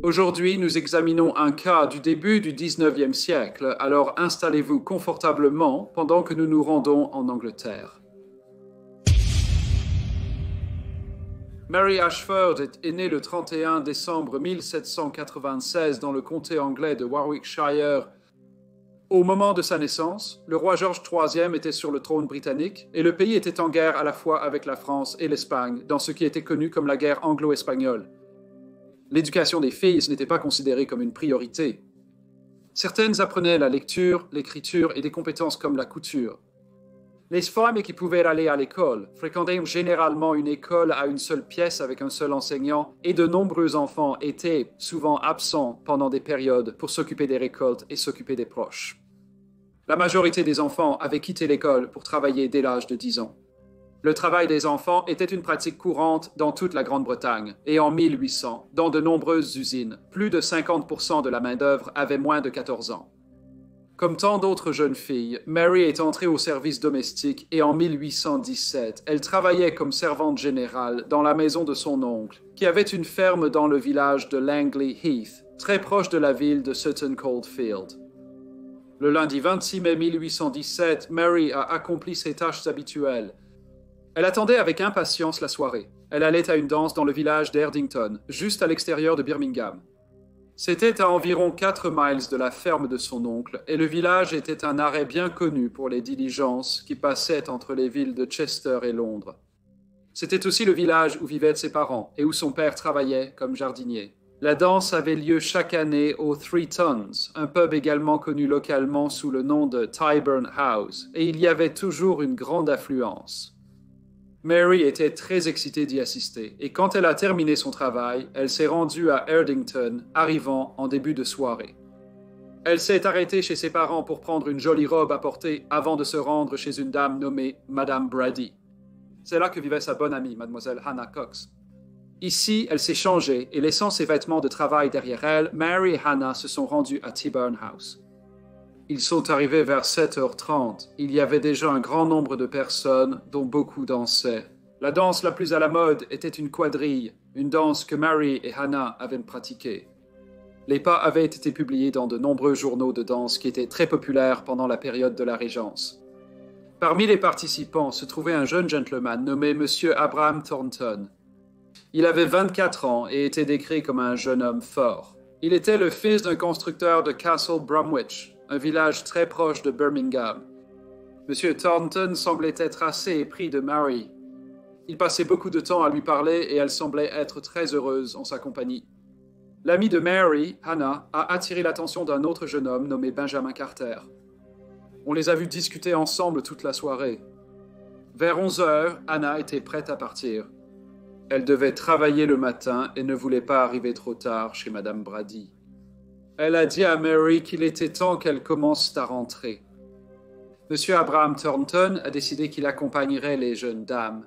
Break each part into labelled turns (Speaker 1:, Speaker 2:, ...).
Speaker 1: Aujourd'hui, nous examinons un cas du début du XIXe siècle, alors installez-vous confortablement pendant que nous nous rendons en Angleterre. Mary Ashford est née le 31 décembre 1796 dans le comté anglais de Warwickshire. Au moment de sa naissance, le roi George III était sur le trône britannique et le pays était en guerre à la fois avec la France et l'Espagne dans ce qui était connu comme la guerre anglo-espagnole. L'éducation des filles n'était pas considérée comme une priorité. Certaines apprenaient la lecture, l'écriture et des compétences comme la couture. Les femmes qui pouvaient aller à l'école fréquentaient généralement une école à une seule pièce avec un seul enseignant et de nombreux enfants étaient souvent absents pendant des périodes pour s'occuper des récoltes et s'occuper des proches. La majorité des enfants avaient quitté l'école pour travailler dès l'âge de 10 ans. Le travail des enfants était une pratique courante dans toute la Grande-Bretagne et en 1800, dans de nombreuses usines, plus de 50% de la main-d'œuvre avait moins de 14 ans. Comme tant d'autres jeunes filles, Mary est entrée au service domestique et en 1817, elle travaillait comme servante générale dans la maison de son oncle, qui avait une ferme dans le village de Langley Heath, très proche de la ville de Sutton Coldfield. Le lundi 26 mai 1817, Mary a accompli ses tâches habituelles. Elle attendait avec impatience la soirée. Elle allait à une danse dans le village d'Erdington, juste à l'extérieur de Birmingham. C'était à environ 4 miles de la ferme de son oncle, et le village était un arrêt bien connu pour les diligences qui passaient entre les villes de Chester et Londres. C'était aussi le village où vivaient ses parents et où son père travaillait comme jardinier. La danse avait lieu chaque année au Three Tons, un pub également connu localement sous le nom de Tyburn House, et il y avait toujours une grande affluence. Mary était très excitée d'y assister, et quand elle a terminé son travail, elle s'est rendue à Erdington, arrivant en début de soirée. Elle s'est arrêtée chez ses parents pour prendre une jolie robe à porter avant de se rendre chez une dame nommée Madame Brady. C'est là que vivait sa bonne amie, Mademoiselle Hannah Cox. Ici, elle s'est changée, et laissant ses vêtements de travail derrière elle, Mary et Hannah se sont rendues à Tyburn House. Ils sont arrivés vers 7h30. Il y avait déjà un grand nombre de personnes, dont beaucoup dansaient. La danse la plus à la mode était une quadrille, une danse que Mary et Hannah avaient pratiquée. Les pas avaient été publiés dans de nombreux journaux de danse qui étaient très populaires pendant la période de la Régence. Parmi les participants se trouvait un jeune gentleman nommé M. Abraham Thornton. Il avait 24 ans et était décrit comme un jeune homme fort. Il était le fils d'un constructeur de Castle Bromwich, un village très proche de Birmingham. M. Thornton semblait être assez épris de Mary. Il passait beaucoup de temps à lui parler et elle semblait être très heureuse en sa compagnie. L'amie de Mary, Hannah, a attiré l'attention d'un autre jeune homme nommé Benjamin Carter. On les a vus discuter ensemble toute la soirée. Vers 11h, Hannah était prête à partir. Elle devait travailler le matin et ne voulait pas arriver trop tard chez Madame Brady. Elle a dit à Mary qu'il était temps qu'elle commence à rentrer. M. Abraham Thornton a décidé qu'il accompagnerait les jeunes dames.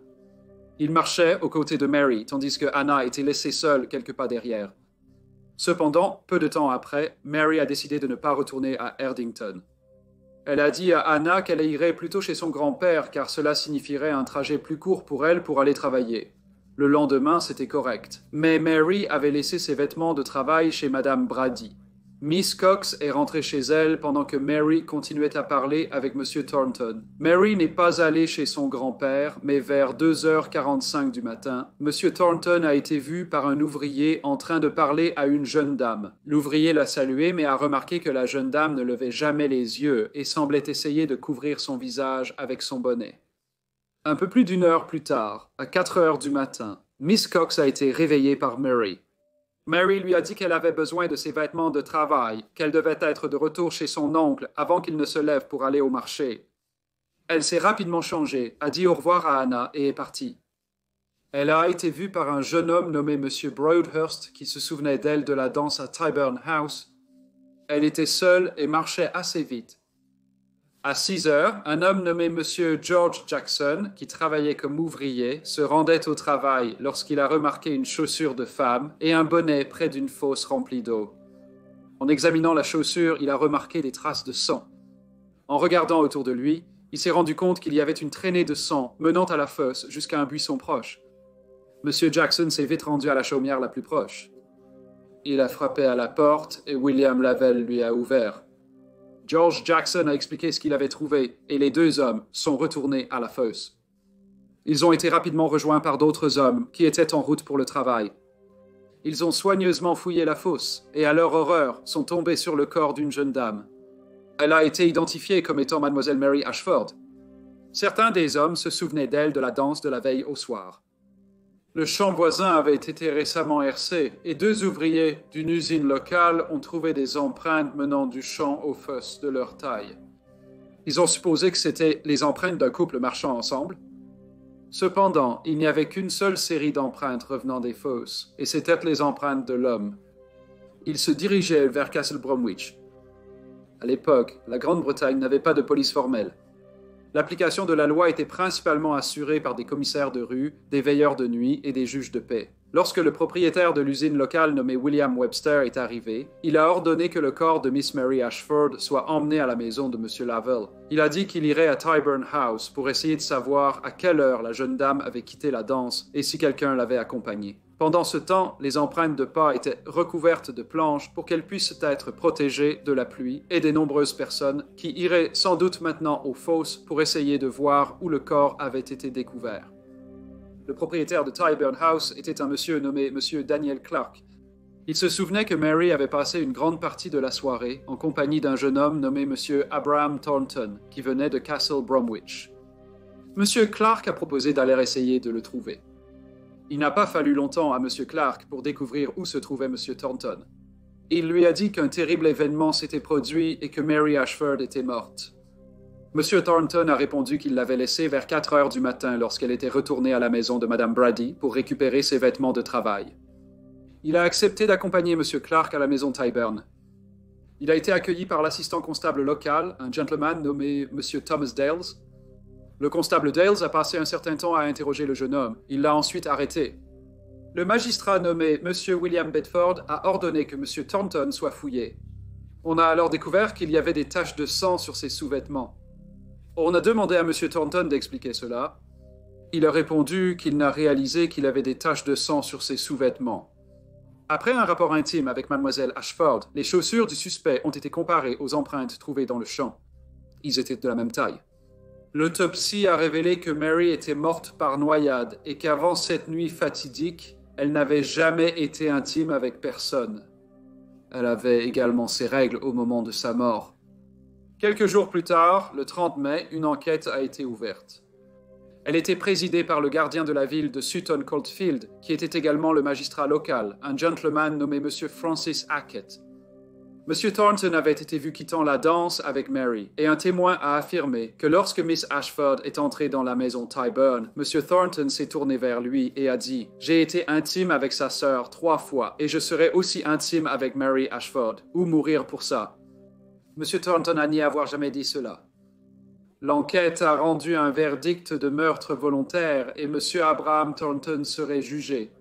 Speaker 1: Il marchait aux côtés de Mary, tandis que Hannah était laissée seule quelques pas derrière. Cependant, peu de temps après, Mary a décidé de ne pas retourner à Erdington. Elle a dit à Hannah qu'elle irait plutôt chez son grand-père, car cela signifierait un trajet plus court pour elle pour aller travailler. Le lendemain, c'était correct. Mais Mary avait laissé ses vêtements de travail chez Madame Brady. Miss Cox est rentrée chez elle pendant que Mary continuait à parler avec M. Thornton. Mary n'est pas allée chez son grand-père, mais vers 2h45 du matin, M. Thornton a été vu par un ouvrier en train de parler à une jeune dame. L'ouvrier l'a salué, mais a remarqué que la jeune dame ne levait jamais les yeux et semblait essayer de couvrir son visage avec son bonnet. Un peu plus d'une heure plus tard, à 4h du matin, Miss Cox a été réveillée par Mary. Mary lui a dit qu'elle avait besoin de ses vêtements de travail, qu'elle devait être de retour chez son oncle avant qu'il ne se lève pour aller au marché. Elle s'est rapidement changée, a dit au revoir à Hannah et est partie. Elle a été vue par un jeune homme nommé M. Broadhurst qui se souvenait d'elle de la danse à Tyburn House. Elle était seule et marchait assez vite. À 6h, un homme nommé M. George Jackson, qui travaillait comme ouvrier, se rendait au travail lorsqu'il a remarqué une chaussure de femme et un bonnet près d'une fosse remplie d'eau. En examinant la chaussure, il a remarqué des traces de sang. En regardant autour de lui, il s'est rendu compte qu'il y avait une traînée de sang menant à la fosse jusqu'à un buisson proche. M. Jackson s'est vite rendu à la chaumière la plus proche. Il a frappé à la porte et William Lavelle lui a ouvert. George Jackson a expliqué ce qu'il avait trouvé et les deux hommes sont retournés à la fosse. Ils ont été rapidement rejoints par d'autres hommes qui étaient en route pour le travail. Ils ont soigneusement fouillé la fosse et, à leur horreur, sont tombés sur le corps d'une jeune dame. Elle a été identifiée comme étant Mademoiselle Mary Ashford. Certains des hommes se souvenaient d'elle de la danse de la veille au soir. Le champ voisin avait été récemment hercé et deux ouvriers d'une usine locale ont trouvé des empreintes menant du champ aux fosses de leur taille. Ils ont supposé que c'étaient les empreintes d'un couple marchant ensemble. Cependant, il n'y avait qu'une seule série d'empreintes revenant des fosses, et c'étaient les empreintes de l'homme. Ils se dirigeaient vers Castle Bromwich. À l'époque, la Grande-Bretagne n'avait pas de police formelle. L'application de la loi était principalement assurée par des commissaires de rue, des veilleurs de nuit et des juges de paix. Lorsque le propriétaire de l'usine locale nommé William Webster est arrivé, il a ordonné que le corps de Miss Mary Ashford soit emmené à la maison de M. Lavelle. Il a dit qu'il irait à Tyburn House pour essayer de savoir à quelle heure la jeune dame avait quitté la danse et si quelqu'un l'avait accompagnée. Pendant ce temps, les empreintes de pas étaient recouvertes de planches pour qu'elles puissent être protégées de la pluie et des nombreuses personnes qui iraient sans doute maintenant aux fosses pour essayer de voir où le corps avait été découvert. Le propriétaire de Tyburn House était un monsieur nommé Monsieur Daniel Clark. Il se souvenait que Mary avait passé une grande partie de la soirée en compagnie d'un jeune homme nommé Monsieur Abraham Thornton, qui venait de Castle Bromwich. Monsieur Clark a proposé d'aller essayer de le trouver. Il n'a pas fallu longtemps à M. Clark pour découvrir où se trouvait M. Thornton. Il lui a dit qu'un terrible événement s'était produit et que Mary Ashford était morte. M. Thornton a répondu qu'il l'avait laissée vers 4 heures du matin lorsqu'elle était retournée à la maison de Mme Brady pour récupérer ses vêtements de travail. Il a accepté d'accompagner M. Clark à la maison Tyburn. Il a été accueilli par l'assistant constable local, un gentleman nommé M. Thomas Dales. Le constable Dales a passé un certain temps à interroger le jeune homme. Il l'a ensuite arrêté. Le magistrat nommé M. William Bedford a ordonné que M. Thornton soit fouillé. On a alors découvert qu'il y avait des taches de sang sur ses sous-vêtements. On a demandé à M. Thornton d'expliquer cela. Il a répondu qu'il n'a réalisé qu'il avait des taches de sang sur ses sous-vêtements. Après un rapport intime avec Mademoiselle Ashford, les chaussures du suspect ont été comparées aux empreintes trouvées dans le champ. Ils étaient de la même taille. L'autopsie a révélé que Mary était morte par noyade et qu'avant cette nuit fatidique, elle n'avait jamais été intime avec personne. Elle avait également ses règles au moment de sa mort. Quelques jours plus tard, le 30 mai, une enquête a été ouverte. Elle était présidée par le gardien de la ville de Sutton Coldfield, qui était également le magistrat local, un gentleman nommé M. Francis Hackett. M. Thornton avait été vu quittant la danse avec Mary, et un témoin a affirmé que lorsque Miss Ashford est entrée dans la maison Tyburn, M. Thornton s'est tourné vers lui et a dit « J'ai été intime avec sa sœur 3 fois, et je serai aussi intime avec Mary Ashford, ou mourir pour ça. » M. Thornton a nié avoir jamais dit cela. L'enquête a rendu un verdict de meurtre volontaire et M. Abraham Thornton serait jugé.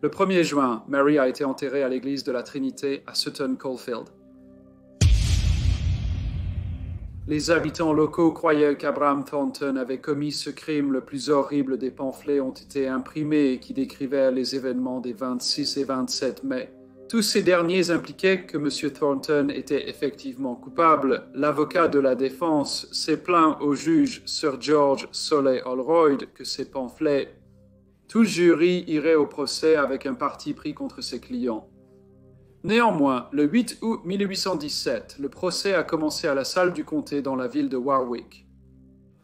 Speaker 1: Le 1er juin, Mary a été enterrée à l'église de la Trinité à Sutton Coldfield. Les habitants locaux croyaient qu'Abraham Thornton avait commis ce crime. Le plus horrible des pamphlets ont été imprimés qui décrivaient les événements des 26 et 27 mai. Tous ces derniers impliquaient que M. Thornton était effectivement coupable. L'avocat de la défense s'est plaint au juge Sir George Soley Holroyd que ces pamphlets. Tout jury irait au procès avec un parti pris contre ses clients. Néanmoins, le 8 août 1817, le procès a commencé à la salle du comté dans la ville de Warwick.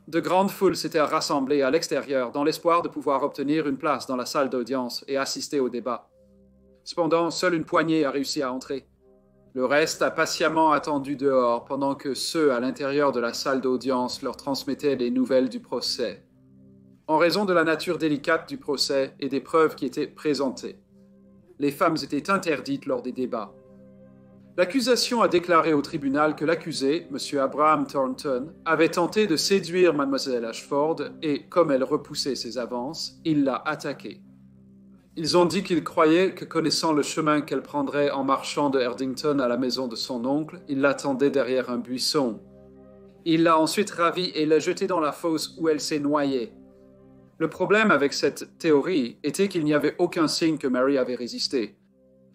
Speaker 1: De grandes foules s'étaient rassemblées à l'extérieur dans l'espoir de pouvoir obtenir une place dans la salle d'audience et assister au débat. Cependant, seule une poignée a réussi à entrer. Le reste a patiemment attendu dehors pendant que ceux à l'intérieur de la salle d'audience leur transmettaient les nouvelles du procès. En raison de la nature délicate du procès et des preuves qui étaient présentées, les femmes étaient interdites lors des débats. L'accusation a déclaré au tribunal que l'accusé, M. Abraham Thornton, avait tenté de séduire Mlle Ashford et, comme elle repoussait ses avances, il l'a attaquée. Ils ont dit qu'ils croyaient que, connaissant le chemin qu'elle prendrait en marchant de Erdington à la maison de son oncle, il l'attendait derrière un buisson. Il l'a ensuite ravie et l'a jetée dans la fosse où elle s'est noyée. Le problème avec cette théorie était qu'il n'y avait aucun signe que Mary avait résisté.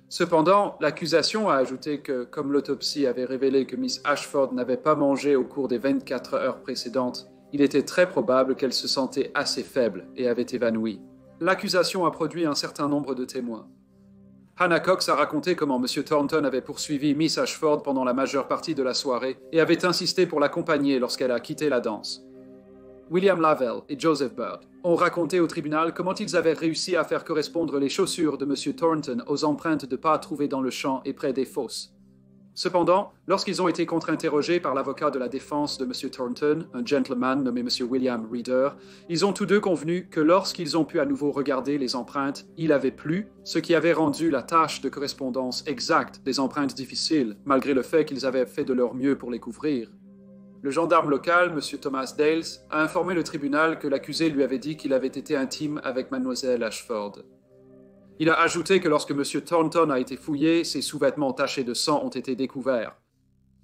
Speaker 1: Cependant, l'accusation a ajouté que, comme l'autopsie avait révélé que Miss Ashford n'avait pas mangé au cours des 24 heures précédentes, il était très probable qu'elle se sentait assez faible et avait évanoui. L'accusation a produit un certain nombre de témoins. Hannah Cox a raconté comment M. Thornton avait poursuivi Miss Ashford pendant la majeure partie de la soirée et avait insisté pour l'accompagner lorsqu'elle a quitté la danse. William Lavelle et Joseph Bird ont raconté au tribunal comment ils avaient réussi à faire correspondre les chaussures de M. Thornton aux empreintes de pas trouvées dans le champ et près des fosses. Cependant, lorsqu'ils ont été contre-interrogés par l'avocat de la défense de M. Thornton, un gentleman nommé M. William Reader, ils ont tous deux convenu que lorsqu'ils ont pu à nouveau regarder les empreintes, il avait plu, ce qui avait rendu la tâche de correspondance exacte des empreintes difficiles, malgré le fait qu'ils avaient fait de leur mieux pour les couvrir. Le gendarme local, M. Thomas Dales, a informé le tribunal que l'accusé lui avait dit qu'il avait été intime avec Mlle Ashford. Il a ajouté que lorsque M. Thornton a été fouillé, ses sous-vêtements tachés de sang ont été découverts.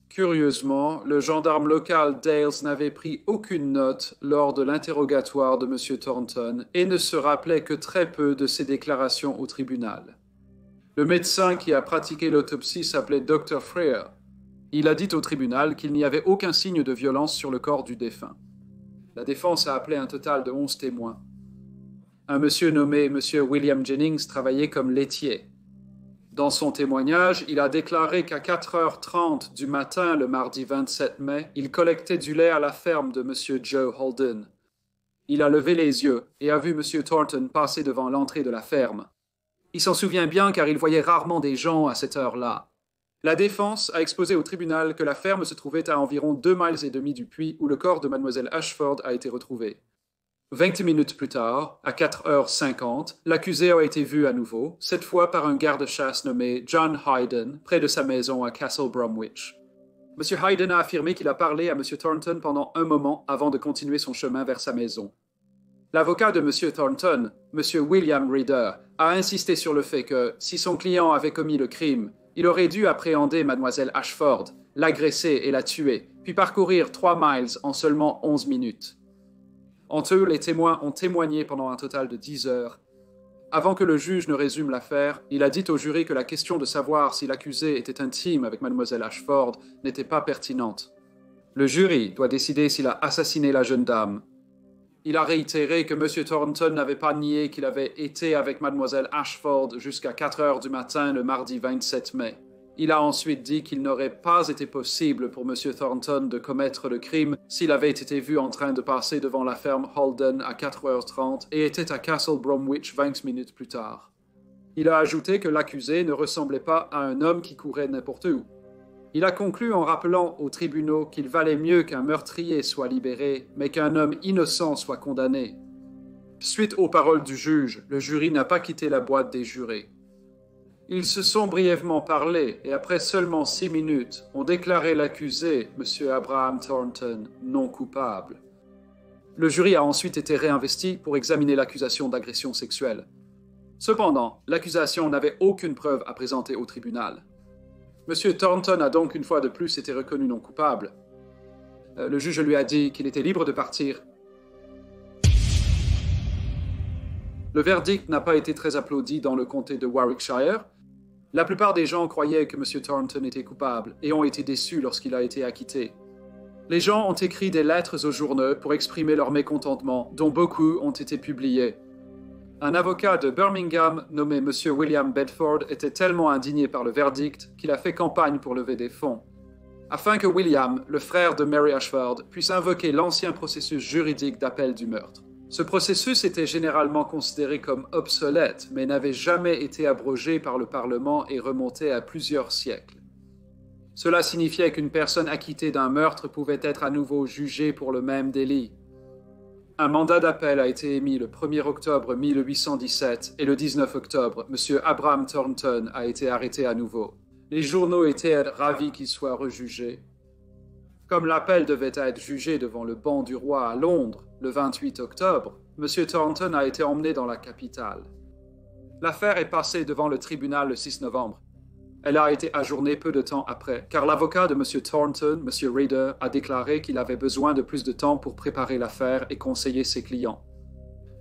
Speaker 1: Curieusement, le gendarme local Dales n'avait pris aucune note lors de l'interrogatoire de M. Thornton et ne se rappelait que très peu de ses déclarations au tribunal. Le médecin qui a pratiqué l'autopsie s'appelait Dr. Freer. Il a dit au tribunal qu'il n'y avait aucun signe de violence sur le corps du défunt. La défense a appelé un total de 11 témoins. Un monsieur nommé M. William Jennings travaillait comme laitier. Dans son témoignage, il a déclaré qu'à 4h30 du matin, le mardi 27 mai, il collectait du lait à la ferme de M. Joe Holden. Il a levé les yeux et a vu M. Thornton passer devant l'entrée de la ferme. Il s'en souvient bien car il voyait rarement des gens à cette heure-là. La défense a exposé au tribunal que la ferme se trouvait à environ 2,5 miles du puits où le corps de Mlle Ashford a été retrouvé. 20 minutes plus tard, à 4h50, l'accusé a été vu à nouveau, cette fois par un garde-chasse nommé John Hayden, près de sa maison à Castle Bromwich. M. Hayden a affirmé qu'il a parlé à M. Thornton pendant un moment avant de continuer son chemin vers sa maison. L'avocat de M. Thornton, M. William Reader, a insisté sur le fait que, si son client avait commis le crime, il aurait dû appréhender Mlle Ashford, l'agresser et la tuer, puis parcourir 3 miles en seulement 11 minutes. Entre eux, les témoins ont témoigné pendant un total de 10 heures. Avant que le juge ne résume l'affaire, il a dit au jury que la question de savoir si l'accusé était intime avec Mlle Ashford n'était pas pertinente. Le jury doit décider s'il a assassiné la jeune dame. Il a réitéré que M. Thornton n'avait pas nié qu'il avait été avec Mlle Ashford jusqu'à 4 heures du matin le mardi 27 mai. Il a ensuite dit qu'il n'aurait pas été possible pour M. Thornton de commettre le crime s'il avait été vu en train de passer devant la ferme Holden à 4h30 et était à Castle Bromwich 20 minutes plus tard. Il a ajouté que l'accusé ne ressemblait pas à un homme qui courait n'importe où. Il a conclu en rappelant aux tribunaux qu'il valait mieux qu'un meurtrier soit libéré, mais qu'un homme innocent soit condamné. Suite aux paroles du juge, le jury n'a pas quitté la boîte des jurés. Ils se sont brièvement parlé et après seulement 6 minutes, ont déclaré l'accusé, M. Abraham Thornton, non coupable. Le jury a ensuite été réinvesti pour examiner l'accusation d'agression sexuelle. Cependant, l'accusation n'avait aucune preuve à présenter au tribunal. M. Thornton a donc une fois de plus été reconnu non coupable. Le juge lui a dit qu'il était libre de partir. Le verdict n'a pas été très applaudi dans le comté de Warwickshire. La plupart des gens croyaient que M. Thornton était coupable et ont été déçus lorsqu'il a été acquitté. Les gens ont écrit des lettres aux journaux pour exprimer leur mécontentement, dont beaucoup ont été publiés. Un avocat de Birmingham nommé M. William Bedford était tellement indigné par le verdict qu'il a fait campagne pour lever des fonds. Afin que William, le frère de Mary Ashford, puisse invoquer l'ancien processus juridique d'appel du meurtre. Ce processus était généralement considéré comme obsolète, mais n'avait jamais été abrogé par le Parlement et remontait à plusieurs siècles. Cela signifiait qu'une personne acquittée d'un meurtre pouvait être à nouveau jugée pour le même délit. Un mandat d'appel a été émis le 1er octobre 1817 et le 19 octobre, M. Abraham Thornton a été arrêté à nouveau. Les journaux étaient ravis qu'il soit rejugé. Comme l'appel devait être jugé devant le banc du roi à Londres le 28 octobre, M. Thornton a été emmené dans la capitale. L'affaire est passée devant le tribunal le 6 novembre. Elle a été ajournée peu de temps après, car l'avocat de M. Thornton, M. Reader, a déclaré qu'il avait besoin de plus de temps pour préparer l'affaire et conseiller ses clients.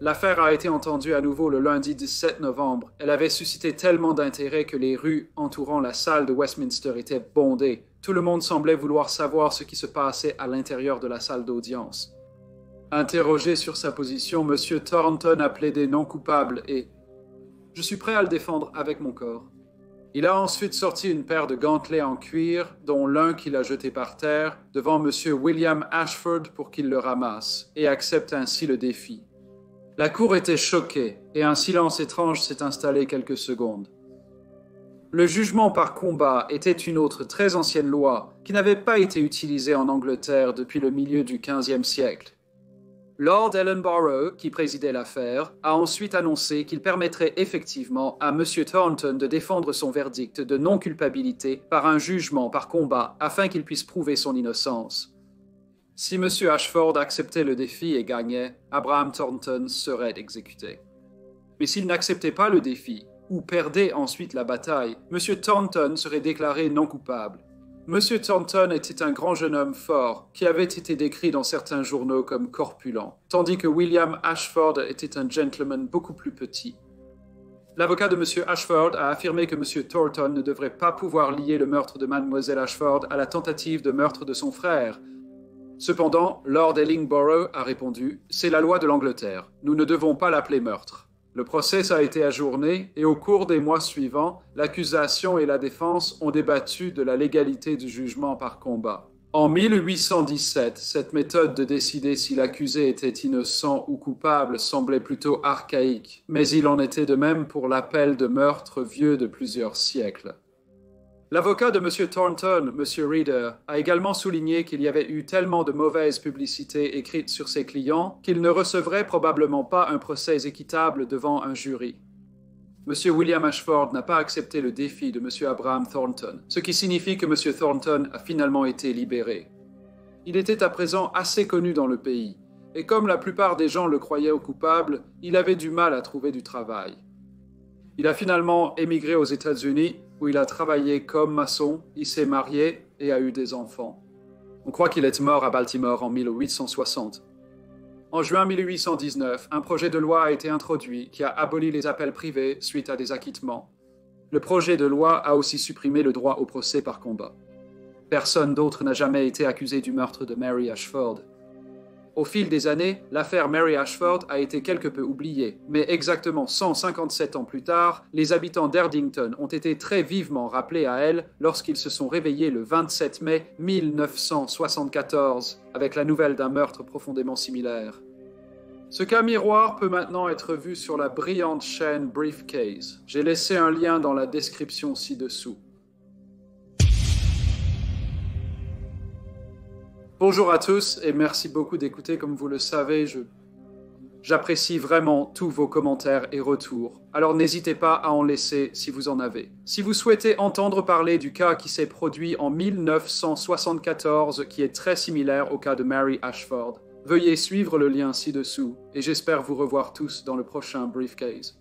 Speaker 1: L'affaire a été entendue à nouveau le lundi 17 novembre. Elle avait suscité tellement d'intérêt que les rues entourant la salle de Westminster étaient bondées. Tout le monde semblait vouloir savoir ce qui se passait à l'intérieur de la salle d'audience. Interrogé sur sa position, M. Thornton a plaidé non coupable et « Je suis prêt à le défendre avec mon corps ». Il a ensuite sorti une paire de gantelets en cuir, dont l'un qu'il a jeté par terre, devant M. William Ashford pour qu'il le ramasse, et accepte ainsi le défi. La cour était choquée, et un silence étrange s'est installé quelques secondes. Le jugement par combat était une autre très ancienne loi qui n'avait pas été utilisée en Angleterre depuis le milieu du XVe siècle. Lord Ellenborough, qui présidait l'affaire, a ensuite annoncé qu'il permettrait effectivement à M. Thornton de défendre son verdict de non-culpabilité par un jugement par combat afin qu'il puisse prouver son innocence. Si M. Ashford acceptait le défi et gagnait, Abraham Thornton serait exécuté. Mais s'il n'acceptait pas le défi, ou perdait ensuite la bataille, M. Thornton serait déclaré non coupable. M. Thornton était un grand jeune homme fort, qui avait été décrit dans certains journaux comme corpulent, tandis que William Ashford était un gentleman beaucoup plus petit. L'avocat de M. Ashford a affirmé que M. Thornton ne devrait pas pouvoir lier le meurtre de Mlle Ashford à la tentative de meurtre de son frère. Cependant, Lord Ellenborough a répondu « C'est la loi de l'Angleterre. Nous ne devons pas l'appeler meurtre ». Le procès a été ajourné et au cours des mois suivants, l'accusation et la défense ont débattu de la légalité du jugement par combat. En 1817, cette méthode de décider si l'accusé était innocent ou coupable semblait plutôt archaïque, mais il en était de même pour l'appel de meurtre vieux de plusieurs siècles. L'avocat de M. Thornton, M. Reader, a également souligné qu'il y avait eu tellement de mauvaise publicité écrite sur ses clients qu'il ne recevrait probablement pas un procès équitable devant un jury. M. William Ashford n'a pas accepté le défi de M. Abraham Thornton, ce qui signifie que M. Thornton a finalement été libéré. Il était à présent assez connu dans le pays, et comme la plupart des gens le croyaient coupable, il avait du mal à trouver du travail. Il a finalement émigré aux États-Unis, où il a travaillé comme maçon, il s'est marié et a eu des enfants. On croit qu'il est mort à Baltimore en 1860. En juin 1819, un projet de loi a été introduit qui a aboli les appels privés suite à des acquittements. Le projet de loi a aussi supprimé le droit au procès par combat. Personne d'autre n'a jamais été accusé du meurtre de Mary Ashford. Au fil des années, l'affaire Mary Ashford a été quelque peu oubliée, mais exactement 157 ans plus tard, les habitants d'Erdington ont été très vivement rappelés à elle lorsqu'ils se sont réveillés le 27 mai 1974 avec la nouvelle d'un meurtre profondément similaire. Ce cas miroir peut maintenant être vu sur la brillante chaîne Briefcase. J'ai laissé un lien dans la description ci-dessous. Bonjour à tous et merci beaucoup d'écouter. Comme vous le savez, j'apprécie vraiment tous vos commentaires et retours. Alors n'hésitez pas à en laisser si vous en avez. Si vous souhaitez entendre parler du cas qui s'est produit en 1974, qui est très similaire au cas de Mary Ashford, veuillez suivre le lien ci-dessous et j'espère vous revoir tous dans le prochain Briefcase.